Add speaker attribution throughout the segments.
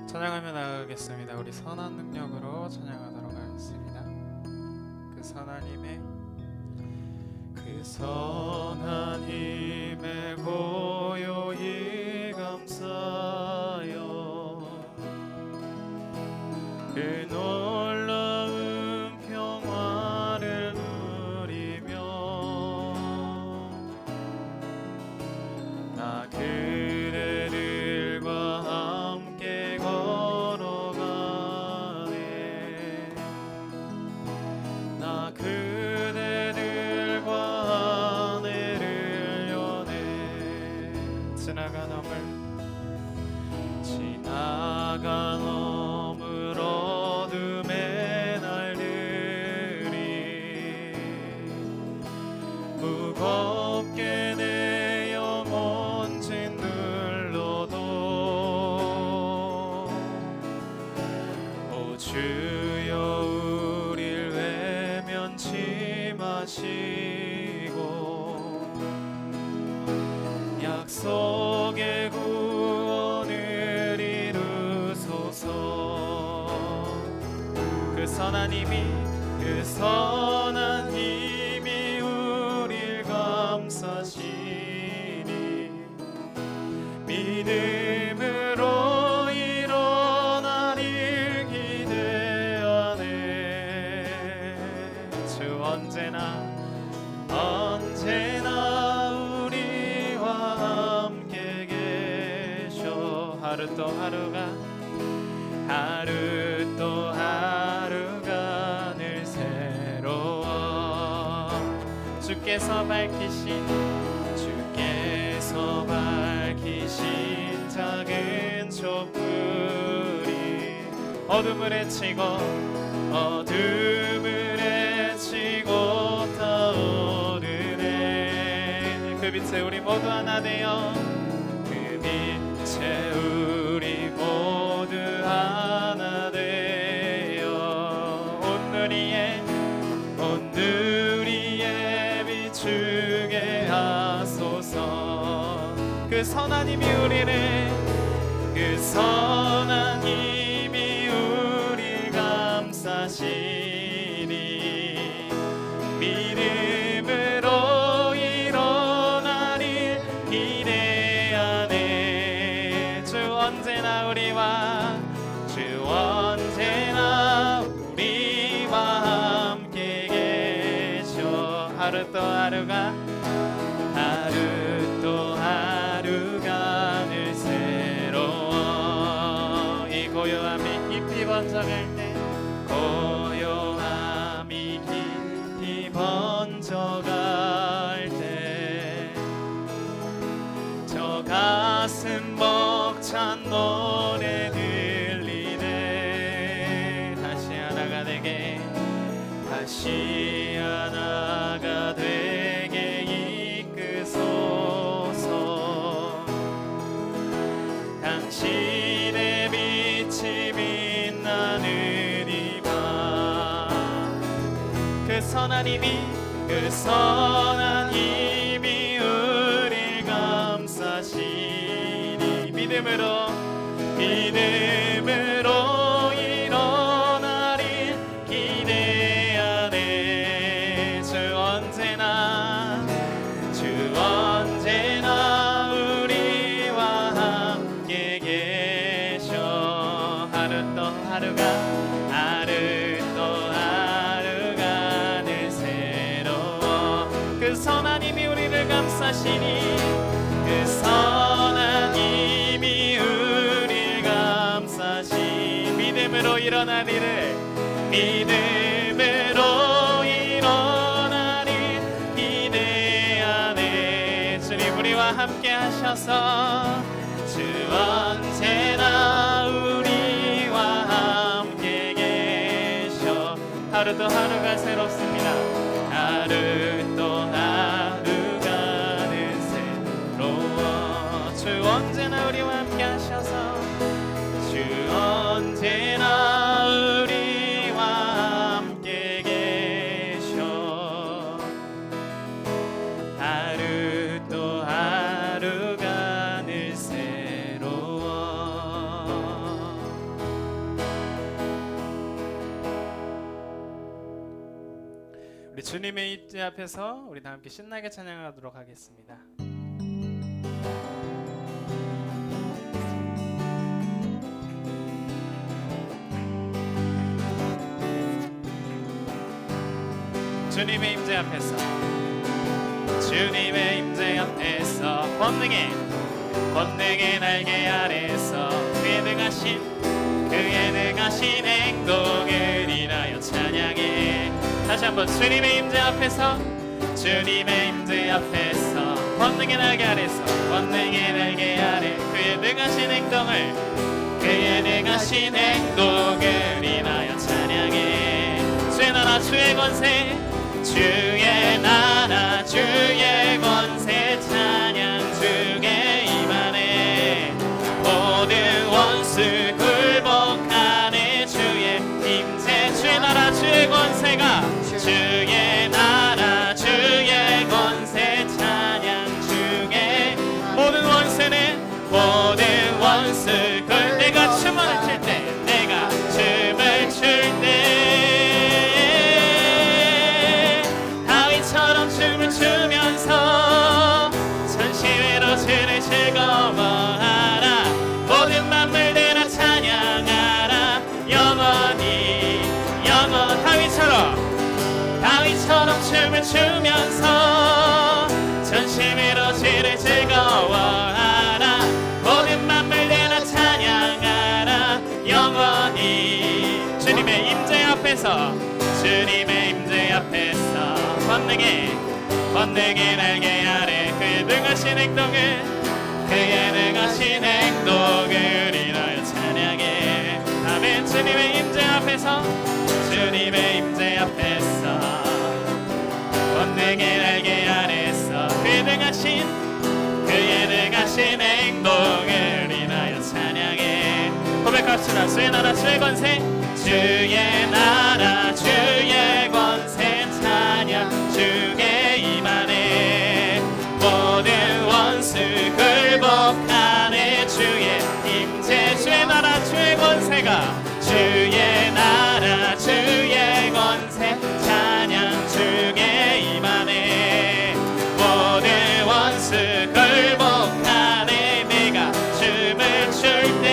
Speaker 1: 찬양하며 나가겠습니다. 우리 선한 능력으로 찬양하도록 하겠습니다. 그 선한 힘에 고요히 감사하여 그 놀라운 평화를 누리며 나 그대들과 함께 걸어가네. 나 그대들과 하늘을 여네. 지나간 어둠의 날들이 무겁게 내 영혼 짓눌러도 오 주여 우릴 외면치 마시고 약속의 구원을 이루소서. 그 선한 힘이 우릴 감싸시니 믿음으로 일어나릴 기대하네. 주 언제나 우리와 함께 계셔. 하루 또 하루가 늘 새로워. 주께서 밝히신 작은 촛불이 어둠을 헤치고 타오르네. 그 빛에 우리 모두 하나 되어 하나 되어 온 누리에 비추게 하소서. 그 선한 힘이 우릴 감싸시니 믿음으로 일어나릴 기대하네. 주 언제나 우리와 함께 계셔. 하루 또 하루가 늘 새로워. 이 고요함이 깊이 번져갈 때 저 가슴 벅찬 노래 들리네. 다시 하나가 되게 이끄소서. 당신의 빛이 빛나는 이 밤. 그 선한 힘이 우릴 감싸시니 믿음으로 일어나릴 기대하네. 주 언제나 우리와 함께 계셔. 하루 또 하루가 늘 새로워. 그 선한 힘이 우리를 감싸시니 그 선한 힘이 우릴 감싸시. 믿음으로 일어나리를 기대하네. 주님 우리와 함께 하셔서 주 언제나 우리와 함께 계셔. 하루 또 하루가 새롭습니다. 하루 또 하루가 늘 새로워. 주 언제나 우리와 함께 하셔서 주 언제나 우리와 함께 계셔. 하루 또 하루가 늘 새로워. 주님의 입지 앞에서 우리 다 함께 신나게 찬양하도록 하겠습니다. 주님의 임재 앞에서, 주님의 임재 앞에서 권능의 날개 아래서 그의 능하신 행동을 인하여 찬양해. 다시 한번 주님의 임재 앞에서, 주님의 임재 앞에서 권능의 날개 아래서 그의 능하신 행동을 인하여 찬양해. 주의 나라 주의 권세, 주의 나라 주의 권세 찬양 주께 임하네. 모든 원수 굴복하네. 주의 임재, 주의 나라 주의 권세가, 주의 나라 주의 권세 찬양 주께. 모든 원수 내가 춤을 출 때, 춤을 추면서 전심으로 주를 즐거워하라. 모든 만물들아 찬양하라. 영원히 다윗처럼 춤을 추면서 전심으로 주를 즐거워하라. 모든 만물들아 찬양하라. 영원히 주님의 임재 앞에서 권능의 날개 아래 그의 능하신 행동을 인하여 찬양해. 아멘. 주님의 임재 앞에서 권능의 날개 아래서 그의 능하신 행동을 인하여 찬양해. 고백합시다. 주의 나라 주의 권세, 주의 나라 주의 권세 찬양 주께 임하네. 모든 원수 굴복하네. 주의 임재, 주의 나라 주의 권세가, 주의 나라 주의 권세 찬양 주께 임하네. 모든 원수 굴복하네. 내가 춤을 출 때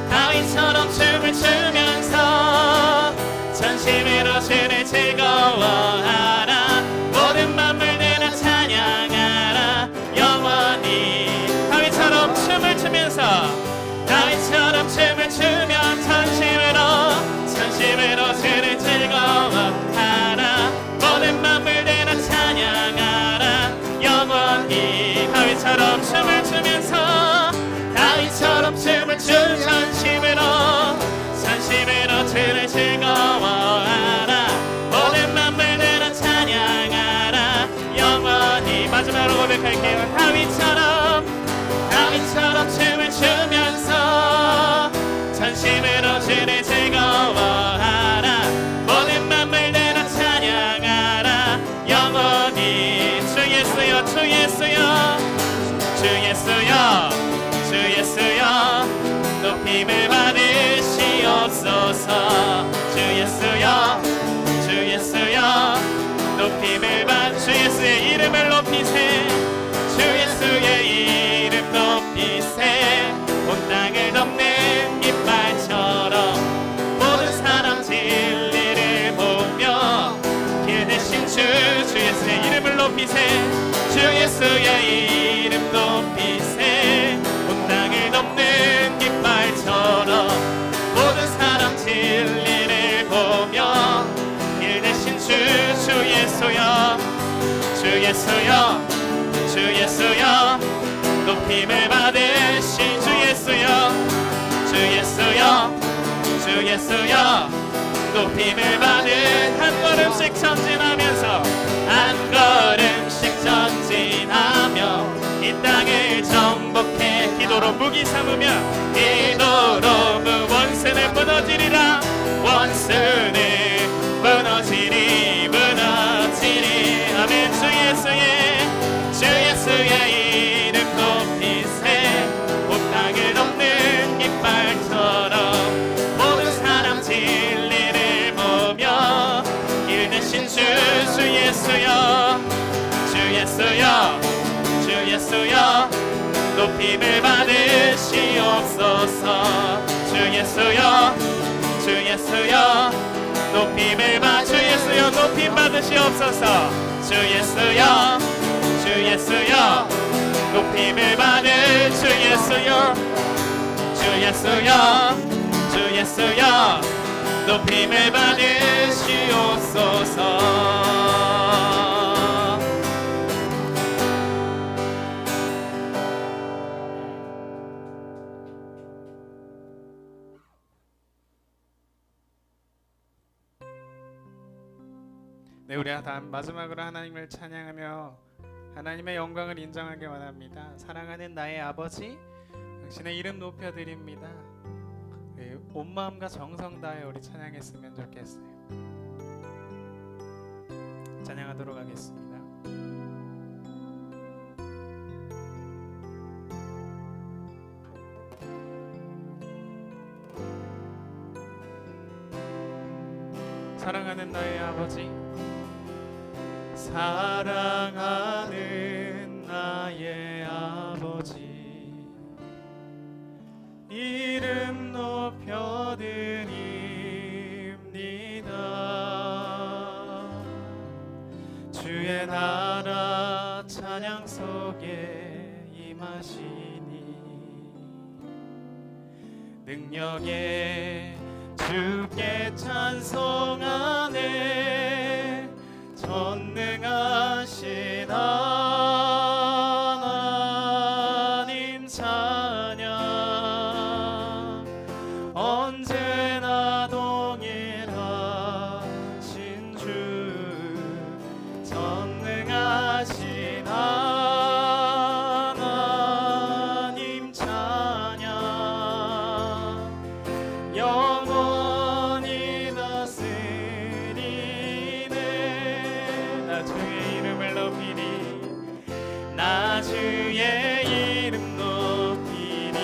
Speaker 1: 다윗처럼 춤을 추면서 전심으로 주를 즐거워하라. 모든 만물들아 찬양하라. 영원히 다윗처럼 춤을 추며 전심으로 주를 즐거워하라. 모든 만물들아 찬양하라. 영원히 다윗처럼 춤을 추면서 전심으로 주를 즐거워하라. 모든 만물들아 찬양하라. 영원히. 마지막으로 고백할게요. 다윗처럼 춤을 추면서 전심으로 주를 즐거워하라. 모든 만물들아 찬양하라. 영원히. 주 예수여 높임을 받으시옵소서. 주 예수여 높임을 주 예수의 이름을 높이세. 주 예수의 이름 높이세. 온 땅을 덮는 깃발처럼 모든 사람 진리를 보며 길 대신 주 예수의 이름을 높이세. 주 예수의 이름 높이세. 온 땅을 덮는 깃발처럼 모든 사람 진리를 보며 길 대신 주 예수여 높임을 받으신 주 예수여 높임을 받은 한 걸음씩 전진하며 이 땅을 정복해 기도로 무기 삼으며 원수는 무너지리라. 아멘. 주 예수의 이름 높이세. 온 땅을 덮는 깃발처럼 모든 사람 진리를 보며 예수여 주 예수여 높임을 받으시옵소서. 주 예수여 주 예수여 높임을 주 예수여 높임 받으시옵소서. 주 예수여 주 예수여 높임을 받을 주 예수여 주 예수여 주 예수여 높임을 받으시옵소서.
Speaker 2: 네, 우리 마지막으로 하나님을 찬양하며 하나님의 영광을 인정하기 원합니다. 사랑하는 나의 아버지, 당신의 이름 높여드립니다. 온 마음과 정성 다해 우리 찬양했으면 좋겠어요. 찬양하도록 하겠습니다. 사랑하는 나의 아버지, 사랑하는 나의 아버지, 이름 높여드립니다. 주의 나라 찬양 속에 임하시니 능력에 주께 찬송하네. 전능하신 하나님 찬양 언제나 동일하신 주. 전능하신 하나님 찬양 영원히 다스리네. 나 주의 이름을 높이리. 나 주의 이름 높이리.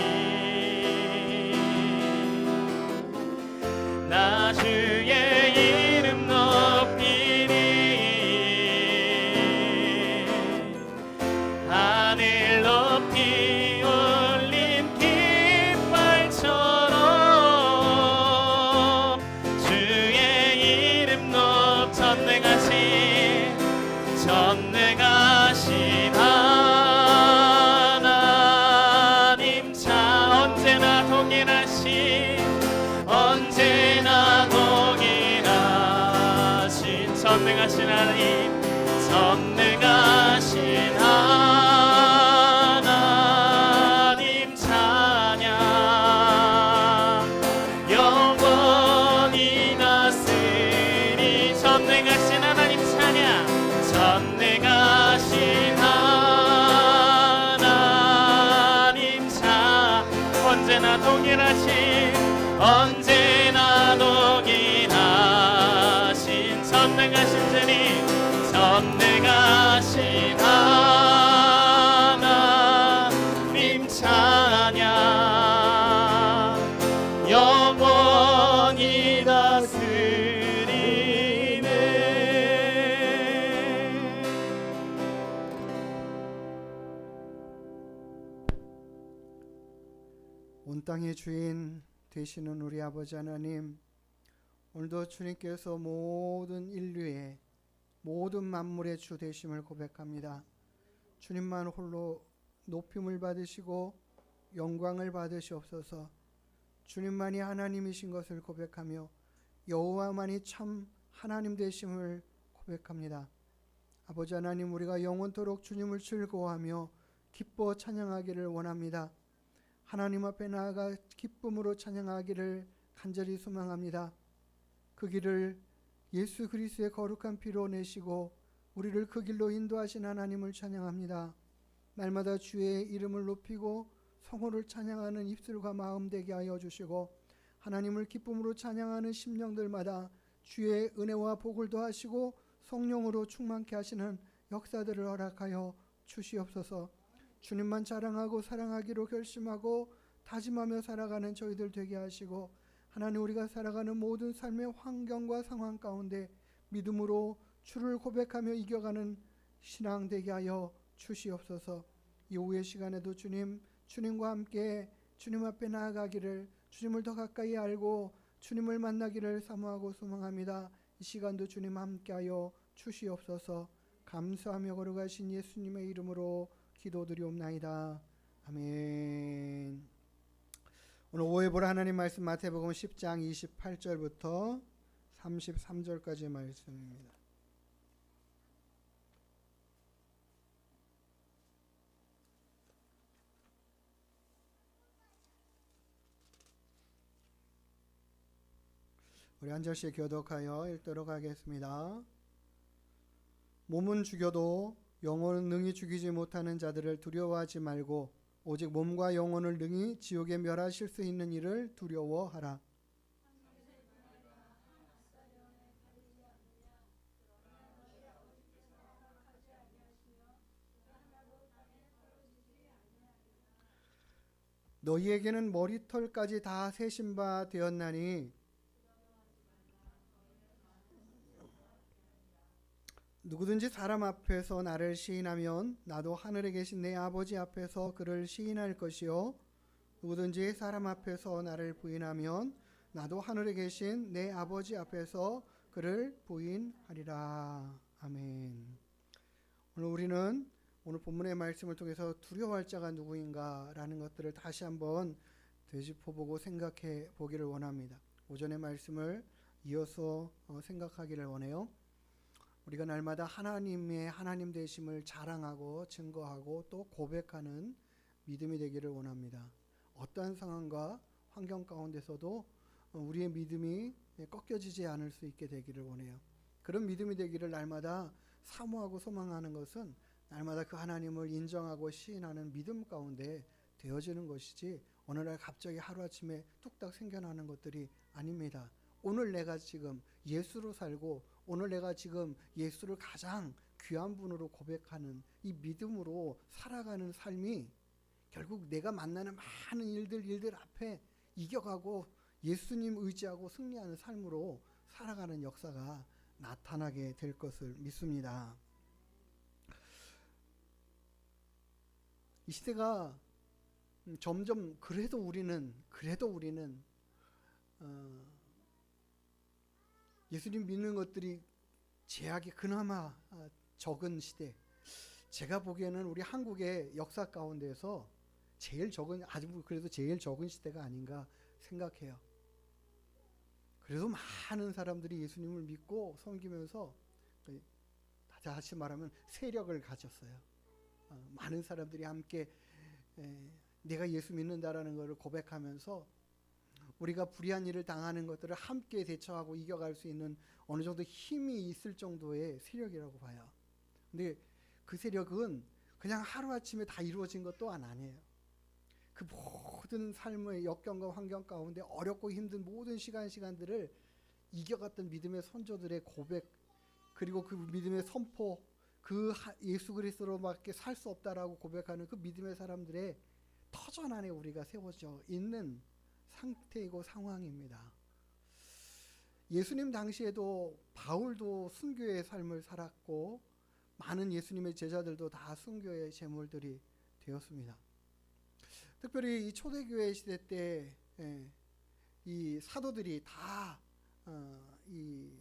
Speaker 2: 나 주의 이름 높이리. 하늘 높이 올린 깃발처럼 주의 이름 높. 전능하신 하나님 자 언제나 동일하신 전능하신 하나님. 전능하신 하나님 찬양 영원히 다스리. 전능하신 하나님 찬양. 전능하신 하나님 찬 언제나 동일하신 전능하신 주님. 전능하신 하나님 찬양 영원히 다스리네.
Speaker 3: 온 땅의 주인 되시는 우리 아버지 하나님, 오늘도 주님께서 모든 인류의 모든 만물의 주 되심을 고백합니다. 주님만 홀로 높임을 받으시고 영광을 받으시옵소서. 주님만이 하나님이신 것을 고백하며 여호와만이 참 하나님 되심을 고백합니다. 아버지 하나님, 우리가 영원토록 주님을 즐거워하며 기뻐 찬양하기를 원합니다. 하나님 앞에 나아가 기쁨으로 찬양하기를 간절히 소망합니다. 그 길을 예수 그리스도의 거룩한 피로 내시고 우리를 그 길로 인도하신 하나님을 찬양합니다. 날마다 주의 이름을 높이고 성호를 찬양하는 입술과 마음 되게 하여 주시고 하나님을 기쁨으로 찬양하는 심령들마다 주의 은혜와 복을 더하시고 성령으로 충만케 하시는 역사들을 허락하여 주시옵소서. 주님만 자랑하고 사랑하기로 결심하고 다짐하며 살아가는 저희들 되게 하시고 하나님, 우리가 살아가는 모든 삶의 환경과 상황 가운데 믿음으로 주를 고백하며 이겨가는 신앙 되게 하여 주시옵소서. 이후의 시간에도 주님과 함께 주님 앞에 나아가기를, 주님을 더 가까이 알고 주님을 만나기를 사모하고 소망합니다. 이 시간도 주님 함께하여 주시옵소서. 감사하며 걸어가신 예수님의 이름으로 기도드리옵나이다. 아멘. 오늘 오해 볼 하나님 말씀 마태복음 10장 28절부터 33절까지의 말씀입니다. 우리 한 절씩 교독하여 읽도록 하겠습니다. 몸은 죽여도 영혼은 능히 죽이지 못하는 자들을 두려워하지 말고 오직 몸과 영혼을 능히 지옥에 멸하실 수 있는 이를 두려워하라. 너희에게는 머리털까지 다 세신 바 되었나니 누구든지 사람 앞에서 나를 시인하면 나도 하늘에 계신 내 아버지 앞에서 그를 시인할 것이요 누구든지 사람 앞에서 나를 부인하면 나도 하늘에 계신 내 아버지 앞에서 그를 부인하리라. 아멘. 오늘 우리는 오늘 본문의 말씀을 통해서 두려워할 자가 누구인가라는 것들을 다시 한번 되짚어보고 생각해 보기를 원합니다. 오전의 말씀을 이어서 생각하기를 원해요. 우리가 날마다 하나님의 하나님 되심을 자랑하고 증거하고 또 고백하는 믿음이 되기를 원합니다. 어떠한 상황과 환경 가운데서도 우리의 믿음이 꺾여지지 않을 수 있게 되기를 원해요. 그런 믿음이 되기를 날마다 사모하고 소망하는 것은 날마다 그 하나님을 인정하고 시인하는 믿음 가운데 되어지는 것이지 어느 날 갑자기 하루아침에 뚝딱 생겨나는 것들이 아닙니다. 오늘 내가 지금 예수로 살고 오늘 내가 지금 예수를 가장 귀한 분으로 고백하는 이 믿음으로 살아가는 삶이 결국 내가 만나는 많은 일들 앞에 이겨가고 예수님 의지하고 승리하는 삶으로 살아가는 역사가 나타나게 될 것을 믿습니다. 이 시대가 점점 그래도 우리는 예수님 믿는 것들이 제약이 그나마 적은 시대. 제가 보기에는 우리 한국의 역사 가운데서 그래도 제일 적은 시대가 아닌가 생각해요. 그래도 많은 사람들이 예수님을 믿고 섬기면서 다시 말하면 세력을 가졌어요. 많은 사람들이 함께 내가 예수 믿는다라는 것을 고백하면서 우리가 불의한 일을 당하는 것들을 함께 대처하고 이겨갈 수 있는 어느 정도 힘이 있을 정도의 세력이라고 봐요. 근데 그 세력은 그냥 하루아침에 다 이루어진 것도 아니에요. 그 모든 삶의 역경과 환경 가운데 어렵고 힘든 모든 시간들을 이겨갔던 믿음의 선조들의 고백, 그리고 그 믿음의 선포, 그 예수 그리스도로밖에 살 수 없다라고 고백하는 그 믿음의 사람들의 터전 안에 우리가 세워져 있는 상태이고 상황입니다. 예수님 당시에도 바울도 순교의 삶을 살았고 많은 예수님의 제자들도 다 순교의 제물들이 되었습니다. 특별히 이 초대교회 시대 때 이 사도들이 다 이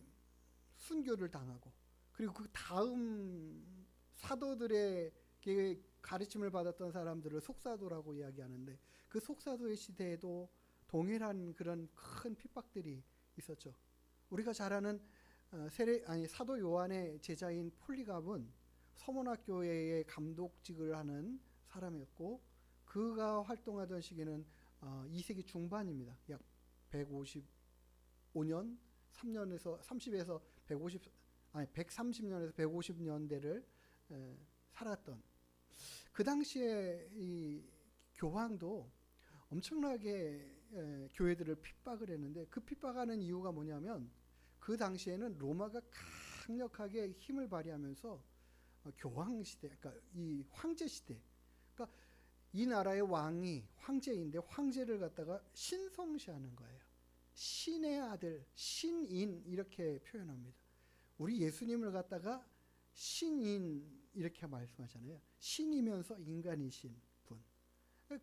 Speaker 3: 순교를 당하고 그리고 그 다음 사도들에게 가르침을 받았던 사람들을 속사도라고 이야기하는데 그 속사도의 시대에도 동일한 그런 큰 핍박들이 있었죠. 우리가 잘 아는 사도 요한의 제자인 폴리갑은 서문학 교회의 감독직을 하는 사람이었고 그가 활동하던 시기는 2세기 중반입니다. 약 130년에서 150년대를 살았던 그 당시에 이 교황도 엄청나게 교회들을 핍박을 했는데 그 핍박하는 이유가 뭐냐면 그 당시에는 로마가 강력하게 힘을 발휘하면서 교황 시대, 그러니까 이 황제 시대, 그러니까 이 나라의 왕이 황제인데 황제를 갖다가 신성시하는 거예요. 신의 아들, 신인 이렇게 표현합니다. 우리 예수님을 갖다가 신인 이렇게 말씀하잖아요. 신이면서 인간이신 분.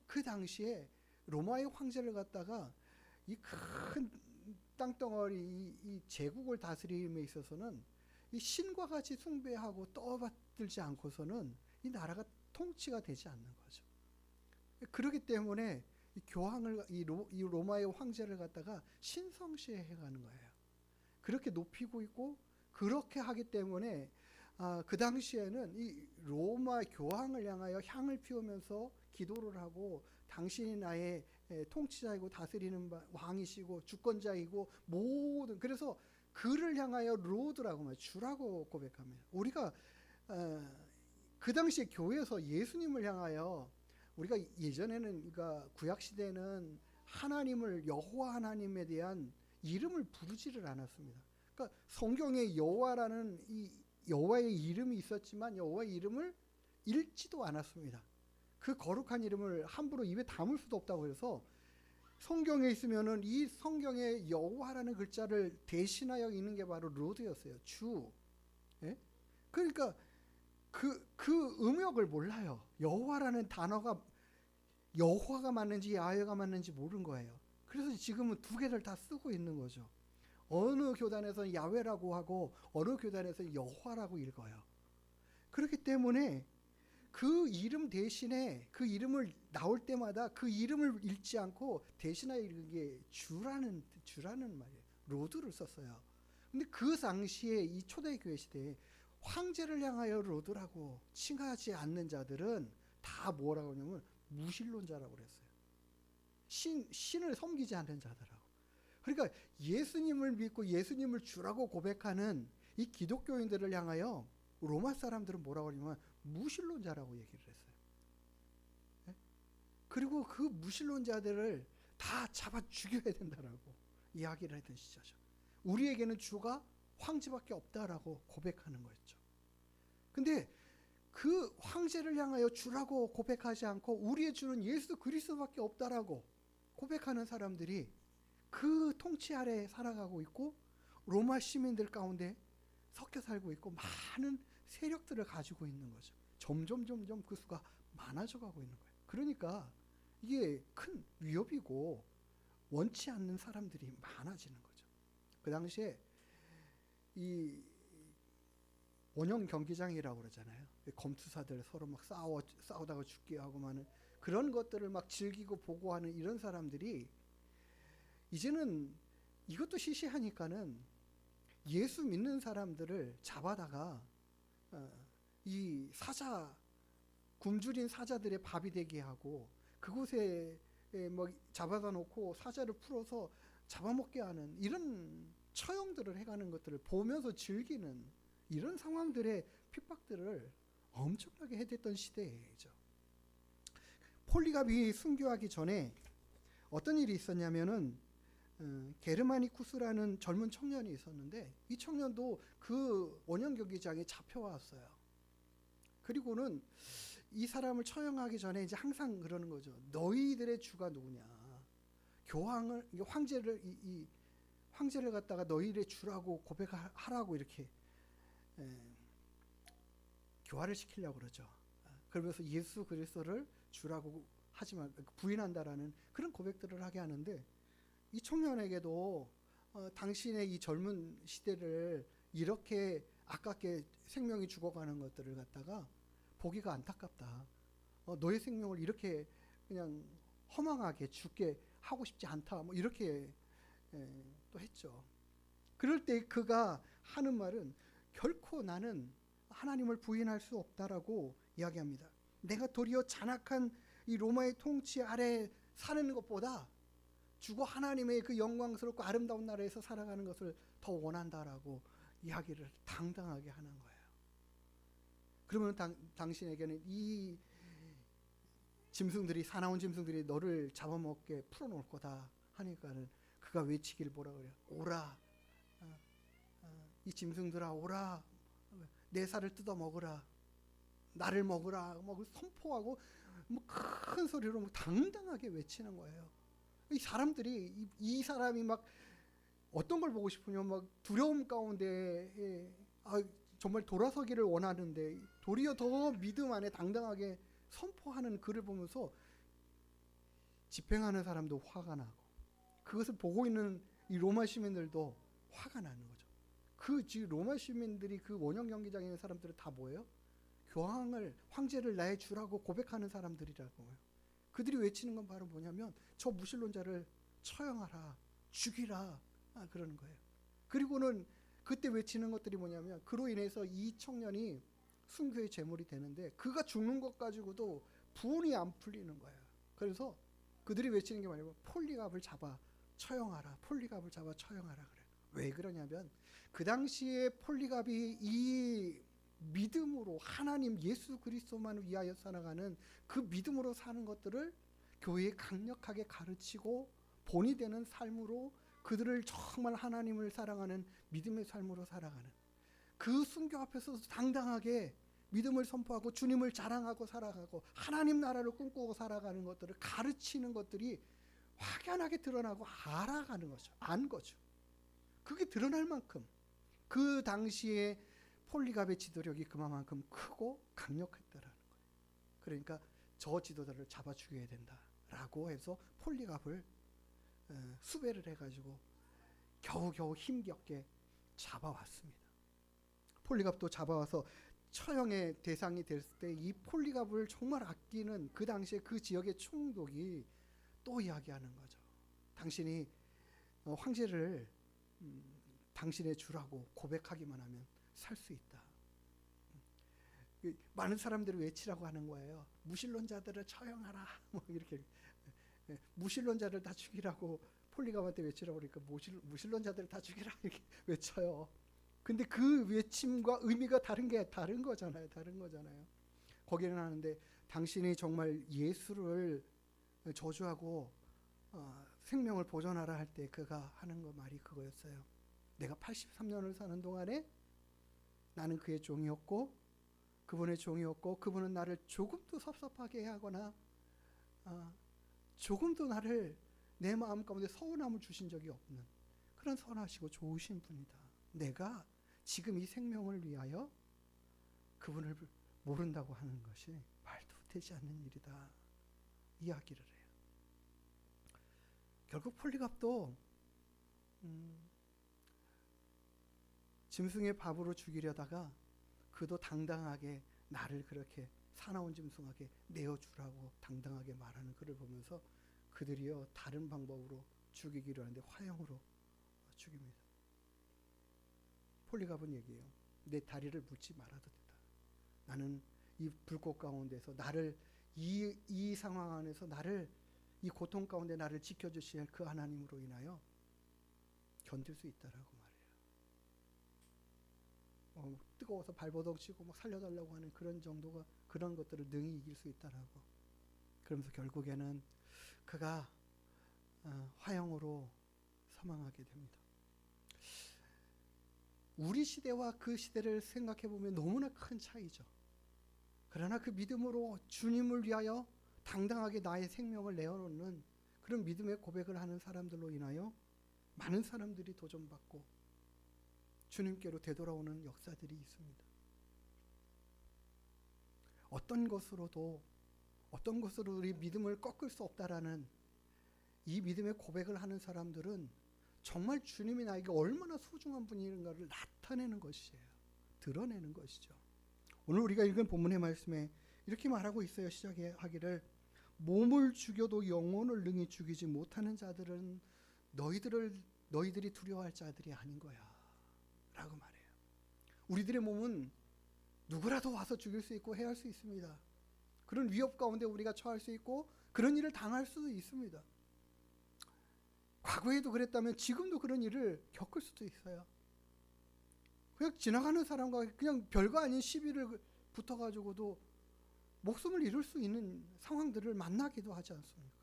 Speaker 3: 그 당시에 로마의 황제를 갖다가 이 큰 땅덩어리 이 제국을 다스림에 있어서는 이 신과 같이 숭배하고 떠받들지 않고서는 이 나라가 통치가 되지 않는 거죠. 그렇기 때문에 이 교황을 이 로마의 황제를 갖다가 신성시해 가는 거예요. 그렇게 높이고 있고 그렇게 하기 때문에 그 당시에는 이 로마 교황을 향하여 향을 피우면서 기도를 하고 당신이 나의 통치자이고 다스리는 왕이시고 주권자이고 모든 그래서 그를 향하여 로드라고 말 주라고 고백합니다. 우리가 그 당시에 교회에서 예수님을 향하여 우리가 예전에는 그러니까 구약 시대는 하나님을 여호와 하나님에 대한 이름을 부르지를 않았습니다. 그러니까 성경에 여호와라는 이 여호와의 이름이 있었지만 여호와의 이름을 읽지도 않았습니다. 그 거룩한 이름을 함부로 입에 담을 수도 없다고 해서 성경에 있으면은 이 성경에 여호와라는 글자를 대신하여 있는 게 바로 로드였어요. 주. 예? 그러니까 그 음역을 몰라요. 여호와라는 단어가 여호와가 맞는지 야훼가 맞는지 모르는 거예요. 그래서 지금은 두 개를 다 쓰고 있는 거죠. 어느 교단에서는 야훼라고 하고 어느 교단에서는 여호와라고 읽어요. 그렇기 때문에 그 이름 대신에 그 이름을 나올 때마다 그 이름을 읽지 않고 대신하여 읽은 게 주라는 말이에요. 로드를 썼어요. 근데 그 당시에 이 초대교회 시대에 황제를 향하여 로드라고 칭하지 않는 자들은 다 뭐라고 하냐면 무신론자라고 그랬어요. 신을 섬기지 않는 자들하고. 그러니까 예수님을 믿고 예수님을 주라고 고백하는 이 기독교인들을 향하여 로마 사람들은 뭐라고 하냐면 무신론자라고 얘기를 했어요. 네? 그리고 그 무신론자들을 다 잡아 죽여야 된다라고 이야기를 했던 시절이죠. 우리에게는 주가 황제밖에 없다라고 고백하는 거였죠. 근데 그 황제를 향하여 주라고 고백하지 않고 우리의 주는 예수 그리스도밖에 없다라고 고백하는 사람들이 그 통치 아래 살아가고 있고 로마 시민들 가운데 섞여 살고 있고 많은 세력들을 가지고 있는 거죠. 점점 그 수가 많아져 가고 있는 거예요. 그러니까 이게 큰 위협이고 원치 않는 사람들이 많아지는 거죠. 그 당시에 이 원형 경기장이라고 그러잖아요. 검투사들 서로 막 싸우다가 죽게 하고 많은 그런 것들을 막 즐기고 보고 하는 이런 사람들이 이제는 이것도 시시하니까는 예수 믿는 사람들을 잡아다가 이 사자 굶주린 사자들의 밥이 되게 하고 그곳에 뭐 잡아다 놓고 사자를 풀어서 잡아먹게 하는 이런 처형들을 해가는 것들을 보면서 즐기는 이런 상황들의 핍박들을 엄청나게 해댔던 시대죠. 폴리갑이 순교하기 전에 어떤 일이 있었냐면은 게르마니쿠스라는 젊은 청년이 있었는데 이 청년도 그 원형 경기장에 잡혀왔어요. 그리고는 이 사람을 처형하기 전에 이제 항상 그러는 거죠. 너희들의 주가 누구냐? 황제를 갖다가 너희들의 주라고 고백하라고 이렇게 교화를 시키려고 그러죠. 그러면서 예수 그리스도를 주라고 하지만 부인한다라는 그런 고백들을 하게 하는데 이 청년에게도 당신의 이 젊은 시대를 이렇게 아깝게 생명이 죽어가는 것들을 갖다가 보기가 안타깝다. 너의 생명을 이렇게 그냥 허망하게 죽게 하고 싶지 않다. 뭐 이렇게 또 했죠. 그럴 때 그가 하는 말은 결코 나는 하나님을 부인할 수 없다라고 이야기합니다. 내가 도리어 잔악한 이 로마의 통치 아래 사는 것보다 주고 하나님의 그 영광스럽고 아름다운 나라에서 살아가는 것을 더 원한다라고 이야기를 당당하게 하는 거예요. 그러면 당신에게는 이 짐승들이 사나운 짐승들이 너를 잡아먹게 풀어놓을 거다 하니까는 그가 외치기를 뭐라 그래요? 오라, 이 짐승들아 오라, 내 살을 뜯어 먹으라, 나를 먹으라, 막 선포하고 뭐 큰 소리로 당당하게 외치는 거예요. 이 사람들이 이 사람이 막 어떤 걸 보고 싶으냐 막 두려움 가운데 정말 돌아서기를 원하는데 도리어 더 믿음 안에 당당하게 선포하는 그를 보면서 집행하는 사람도 화가 나고 그것을 보고 있는 이 로마 시민들도 화가 나는 거죠. 그 지금 로마 시민들이 그 원형 경기장에 있는 사람들은 다 뭐예요? 교황을 황제를 나의 주라고 고백하는 사람들이라고요. 그들이 외치는 건 바로 뭐냐면 저 무신론자를 처형하라, 죽이라 그러는 거예요. 그리고는 그때 외치는 것들이 뭐냐면 그로 인해서 이 청년이 순교의 제물이 되는데 그가 죽는 것 가지고도 분이 안 풀리는 거예요. 그래서 그들이 외치는 게 뭐냐면 폴리갑을 잡아 처형하라, 폴리갑을 잡아 처형하라 그래요. 왜 그러냐면 그 당시에 폴리갑이 이 믿음으로 하나님 예수 그리스도만 위하여 살아가는 그 믿음으로 사는 것들을 교회에 강력하게 가르치고 본이 되는 삶으로 그들을 정말 하나님을 사랑하는 믿음의 삶으로 살아가는 그 순교 앞에서 당당하게 믿음을 선포하고 주님을 자랑하고 살아가고 하나님 나라를 꿈꾸고 살아가는 것들을 가르치는 것들이 확연하게 드러나고 알아가는 거죠. 안 거죠. 그게 드러날 만큼 그 당시에 폴리갑의 지도력이 그만큼 크고 강력했다라는 거예요. 그러니까 저 지도자를 잡아 죽여야 된다라고 해서 폴리갑을 수배를 해가지고 겨우겨우 힘겹게 잡아왔습니다. 폴리갑도 잡아와서 처형의 대상이 됐을 때 이 폴리갑을 정말 아끼는 그 당시에 그 지역의 총독이 또 이야기하는 거죠. 당신이 황제를 당신의 주라고 고백하기만 하면 살 수 있다. 많은 사람들이 외치라고 하는 거예요. 무신론자들을 처형하라. 뭐 이렇게 무신론자를 다 죽이라고 폴리갑한테 외치라고 그러니까 무신론자들을 다 죽이라 이렇게 외쳐요. 근데 그 외침과 의미가 다른 거잖아요. 다른 거잖아요. 거기는 하는데 당신이 정말 예수를 저주하고 생명을 보존하라 할 때 그가 하는 거 말이 그거였어요. 내가 83년을 사는 동안에 나는 그의 종이었고 그분의 종이었고 그분은 나를 조금도 섭섭하게 하거나 조금도 나를 내 마음 가운데 서운함을 주신 적이 없는 그런 선하시고 좋으신 분이다. 내가 지금 이 생명을 위하여 그분을 모른다고 하는 것이 말도 되지 않는 일이다. 이야기를 해요. 결국 폴리갑도 짐승의 밥으로 죽이려다가 그도 당당하게 나를 그렇게 사나운 짐승에게 내어주라고 당당하게 말하는 그를 보면서 그들이요 다른 방법으로 죽이기로 하는데 화형으로 죽입니다. 폴리갑은 얘기해요. 내 다리를 묻지 말아도 된다. 나는 이 불꽃 가운데서 나를 이 상황 안에서 나를 이 고통 가운데 나를 지켜주실 그 하나님으로 인하여 견딜 수 있다라고 말해요. 뜨거워서 발버둥 치고 막 살려달라고 하는 그런 정도가 그런 것들을 능히 이길 수 있다라고. 그러면서 결국에는 그가 화형으로 사망하게 됩니다. 우리 시대와 그 시대를 생각해 보면 너무나 큰 차이죠. 그러나 그 믿음으로 주님을 위하여 당당하게 나의 생명을 내어놓는 그런 믿음의 고백을 하는 사람들로 인하여 많은 사람들이 도전받고 주님께로 되돌아오는 역사들이 있습니다. 어떤 것으로도 우리 믿음을 꺾을 수 없다라는 이 믿음의 고백을 하는 사람들은 정말 주님이 나에게 얼마나 소중한 분인가를 나타내는 것이에요. 드러내는 것이죠. 오늘 우리가 읽은 본문의 말씀에 이렇게 말하고 있어요. 시작에 하기를 몸을 죽여도 영혼을 능히 죽이지 못하는 자들은 너희들이 두려워할 자들이 아닌 거야 라고 말해요. 우리들의 몸은 누구라도 와서 죽일 수 있고 해할 수 있습니다. 그런 위협 가운데 우리가 처할 수 있고 그런 일을 당할 수도 있습니다. 과거에도 그랬다면 지금도 그런 일을 겪을 수도 있어요. 그냥 지나가는 사람과 그냥 별거 아닌 시비를 붙어가지고도 목숨을 잃을 수 있는 상황들을 만나기도 하지 않습니까?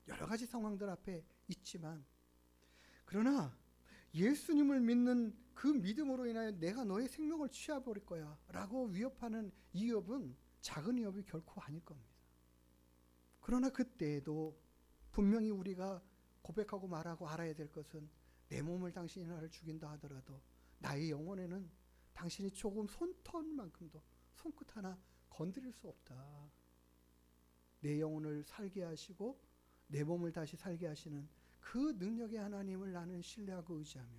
Speaker 3: 여러 가지 상황들 앞에 있지만 그러나 예수님을 믿는 그 믿음으로 인하여 내가 너의 생명을 취해버릴 거야 라고 위협하는 이 위협은 작은 위협이 결코 아닐 겁니다. 그러나 그때에도 분명히 우리가 고백하고 말하고 알아야 될 것은 내 몸을 당신이 나를 죽인다 하더라도 나의 영혼에는 당신이 조금 손톱만큼도 손끝 하나 건드릴 수 없다. 내 영혼을 살게 하시고 내 몸을 다시 살게 하시는 그 능력의 하나님을 나는 신뢰하고 의지하며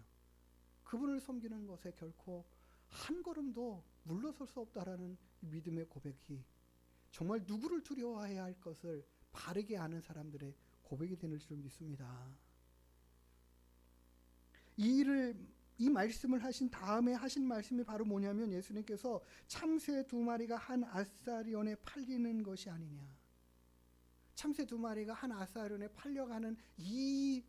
Speaker 3: 그분을 섬기는 것에 결코 한 걸음도 물러설 수 없다라는 믿음의 고백이 정말 누구를 두려워해야 할 것을 바르게 아는 사람들의 고백이 되는 줄 믿습니다. 이 말씀을 하신 다음에 하신 말씀이 바로 뭐냐면 예수님께서 참새 2마리가 한 아사리온에 팔리는 것이 아니냐. 참새 2마리가 한 아사리온에 팔려가는 이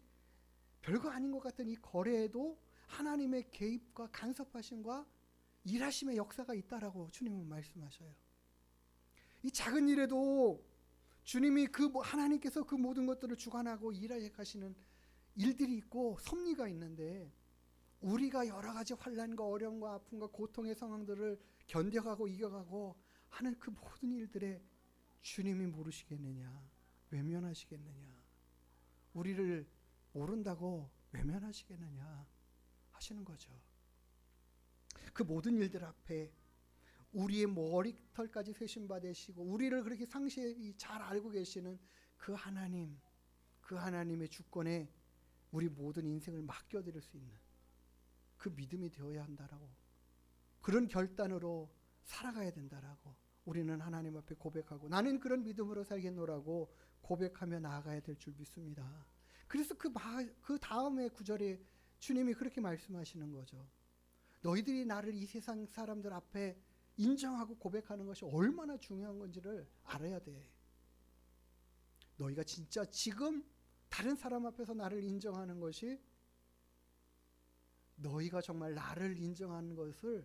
Speaker 3: 별거 아닌 것 같은 이 거래에도 하나님의 개입과 간섭하심과 일하심의 역사가 있다라고 주님은 말씀하셔요. 이 작은 일에도 주님이 하나님께서 그 모든 것들을 주관하고 일하게 하시는 일들이 있고 섭리가 있는데 우리가 여러 가지 환난과 어려움과 아픔과 고통의 상황들을 견뎌가고 이겨가고 하는 그 모든 일들에 주님이 모르시겠느냐, 외면하시겠느냐, 우리를 모른다고 외면하시겠느냐 하시는 거죠. 그 모든 일들 앞에 우리의 머리털까지 세신 바 되시고 우리를 그렇게 상세히 잘 알고 계시는 그 하나님, 그 하나님의 주권에 우리 모든 인생을 맡겨드릴 수 있는 그 믿음이 되어야 한다라고, 그런 결단으로 살아가야 된다라고 우리는 하나님 앞에 고백하고 나는 그런 믿음으로 살겠노라고 고백하며 나아가야 될 줄 믿습니다. 그래서 그 다음에 구절에 주님이 그렇게 말씀하시는 거죠. 너희들이 나를 이 세상 사람들 앞에 인정하고 고백하는 것이 얼마나 중요한 건지를 알아야 돼. 너희가 진짜 지금 다른 사람 앞에서 나를 인정하는 것이 너희가 정말 나를 인정하는 것을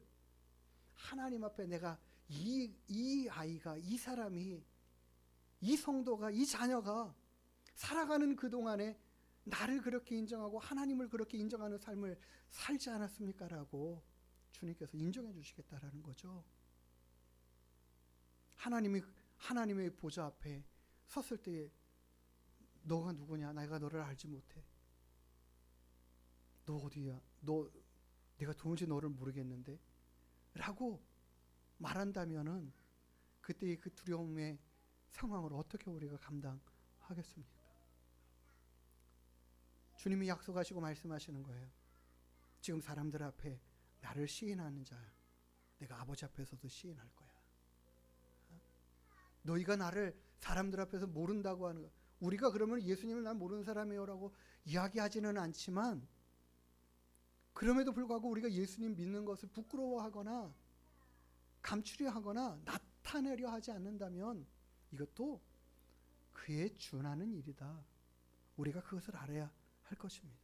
Speaker 3: 하나님 앞에 내가 이 아이가, 이 사람이, 이 성도가, 이 자녀가 살아가는 그동안에 나를 그렇게 인정하고 하나님을 그렇게 인정하는 삶을 살지 않았습니까? 라고 주님께서 인정해 주시겠다라는 거죠. 하나님의 보좌 앞에 섰을 때 너가 누구냐? 내가 너를 알지 못해. 너 어디야? 내가 도무지 너를 모르겠는데? 라고 말한다면은 그때의 그 두려움의 상황을 어떻게 우리가 감당하겠습니까? 주님이 약속하시고 말씀하시는 거예요. 지금 사람들 앞에 나를 시인하는 자야, 내가 아버지 앞에서도 시인할 거야. 너희가 나를 사람들 앞에서 모른다고 하는 거, 우리가 그러면 예수님을 난 모르는 사람이에요 라고 이야기하지는 않지만 그럼에도 불구하고 우리가 예수님 믿는 것을 부끄러워하거나 감추려 하거나 나타내려 하지 않는다면 이것도 그에 준하는 일이다. 우리가 그것을 알아야 할 것입니다.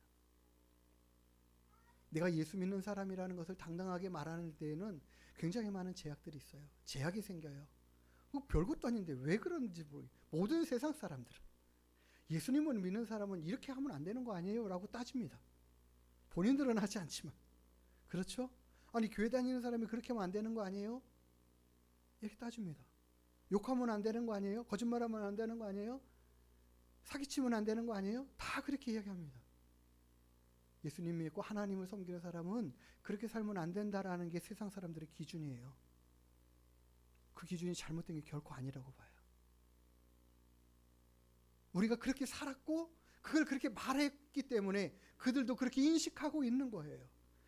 Speaker 3: 내가 예수 믿는 사람이라는 것을 당당하게 말하는 데에는 굉장히 많은 제약들이 있어요. 제약이 생겨요. 별것도 아닌데 왜 그런지 모르겠어요. 모든 세상 사람들은 예수님을 믿는 사람은 이렇게 하면 안 되는 거 아니에요? 라고 따집니다. 본인들은 하지 않지만. 그렇죠? 아니 교회 다니는 사람이 그렇게 하면 안 되는 거 아니에요? 이렇게 따집니다. 욕하면 안 되는 거 아니에요? 거짓말하면 안 되는 거 아니에요? 사기치면 안 되는 거 아니에요? 다 그렇게 이야기합니다. 예수님 믿고 하나님을 섬기는 사람은 그렇게 살면 안 된다라는 게 세상 사람들의 기준이에요. 그 기준이 잘못된 게 결코 아니라고 봐요. 우리가 그렇게 살았고 그걸 그렇게 말했기 때문에 그들도 그렇게 인식하고 있는 거예요.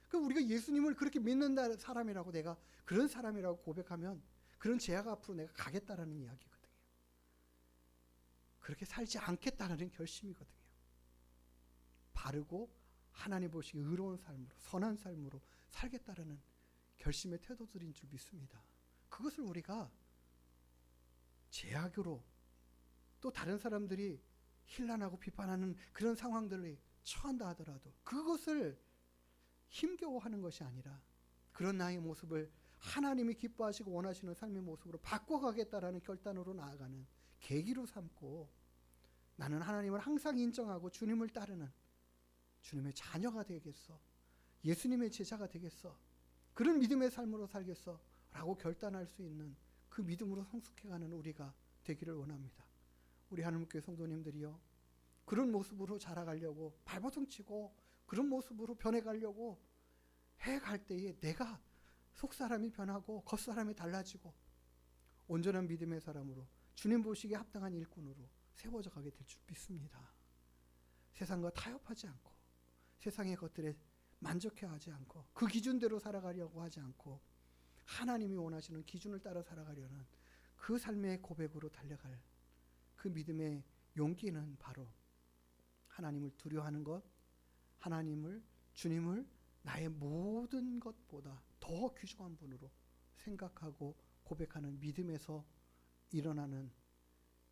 Speaker 3: 그럼 우리가 예수님을 그렇게 믿는 사람이라고, 내가 그런 사람이라고 고백하면 그런 제약 앞으로 내가 가겠다라는 이야기거든요. 그렇게 살지 않겠다는 결심이거든요. 바르고 하나님 보시기에 의로운 삶으로, 선한 삶으로 살겠다라는 결심의 태도들인 줄 믿습니다. 그것을 우리가 제약으로, 또 다른 사람들이 힐난하고 비판하는 그런 상황들을 처한다 하더라도 그것을 힘겨워하는 것이 아니라 그런 나의 모습을 하나님이 기뻐하시고 원하시는 삶의 모습으로 바꿔가겠다라는 결단으로 나아가는 계기로 삼고, 나는 하나님을 항상 인정하고 주님을 따르는 주님의 자녀가 되겠어, 예수님의 제자가 되겠어, 그런 믿음의 삶으로 살겠어 라고 결단할 수 있는 그 믿음으로 성숙해가는 우리가 되기를 원합니다. 우리 하나님교회 성도님들이요, 그런 모습으로 자라가려고 발버둥 치고 그런 모습으로 변해가려고 해갈 때에 내가 속사람이 변하고 겉사람이 달라지고 온전한 믿음의 사람으로 주님 보시기에 합당한 일꾼으로 세워져 가게 될 줄 믿습니다. 세상과 타협하지 않고 세상의 것들에 만족해하지 않고 그 기준대로 살아가려고 하지 않고 하나님이 원하시는 기준을 따라 살아가려는 그 삶의 고백으로 달려갈 그 믿음의 용기는 바로 하나님을 두려워하는 것, 하나님을, 주님을 나의 모든 것보다 더 귀중한 분으로 생각하고 고백하는 믿음에서 일어나는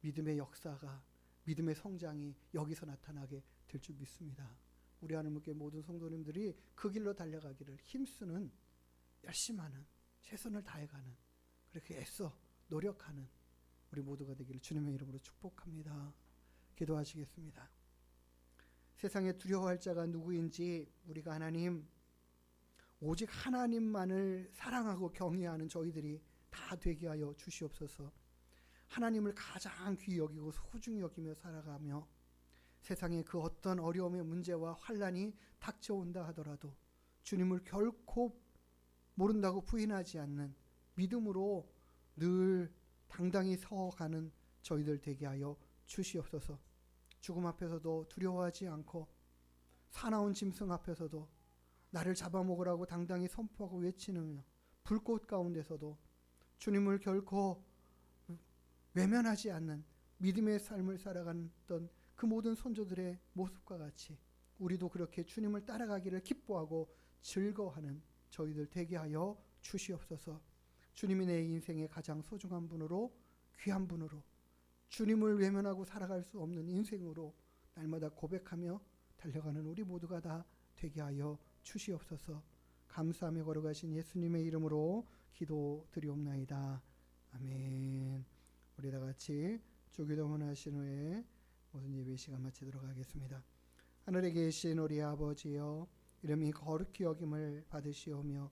Speaker 3: 믿음의 역사가, 믿음의 성장이 여기서 나타나게 될 줄 믿습니다. 우리 하나님께 모든 성도님들이 그 길로 달려가기를 힘쓰는, 열심하는, 최선을 다해가는, 그렇게 애써 노력하는 우리 모두가 되기를 주님의 이름으로 축복합니다. 기도하시겠습니다. 세상에 두려워할 자가 누구인지 우리가 하나님, 오직 하나님만을 사랑하고 경외하는 저희들이 다 되게 하여 주시옵소서. 하나님을 가장 귀히 여기고 소중히 여기며 살아가며 세상에 그 어떤 어려움의 문제와 환난이 닥쳐온다 하더라도 주님을 결코 모른다고 부인하지 않는 믿음으로 늘 당당히 서가는 저희들 되게 하여 주시옵소서. 죽음 앞에서도 두려워하지 않고 사나운 짐승 앞에서도 나를 잡아먹으라고 당당히 선포하고 외치며 불꽃 가운데서도 주님을 결코 외면하지 않는 믿음의 삶을 살아갔던 그 모든 선조들의 모습과 같이 우리도 그렇게 주님을 따라가기를 기뻐하고 즐거워하는 저희들 되게 하여 주시옵소서. 주님이 내 인생의 가장 소중한 분으로, 귀한 분으로, 주님을 외면하고 살아갈 수 없는 인생으로 날마다 고백하며 달려가는 우리 모두가 다 되게 하여 주시옵소서. 감사하며 걸어가신 예수님의 이름으로 기도드리옵나이다. 아멘. 우리 다 같이 주기도문 하신 후에 모든 예배 시간 마치도록 하겠습니다. 하늘에 계신 우리 아버지여, 이름이 거룩히 여김을 받으시오며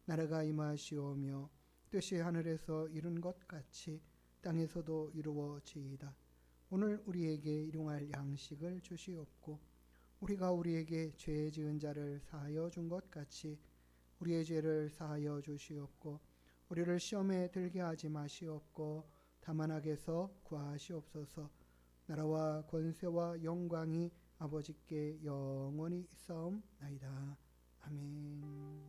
Speaker 3: 나라가 임하시오며 뜻이 하늘에서 이룬 것 같이 땅에서도 이루어지이다. 오늘 우리에게 일용할 양식을 주시옵고 우리가 우리에게 죄 지은 자를 사하여 준 것 같이 우리의 죄를 사하여 주시옵고 우리를 시험에 들게 하지 마시옵고 다만 악에서 구하시옵소서. 나라와 권세와 영광이 아버지께 영원히 있사옵나이다. 아멘.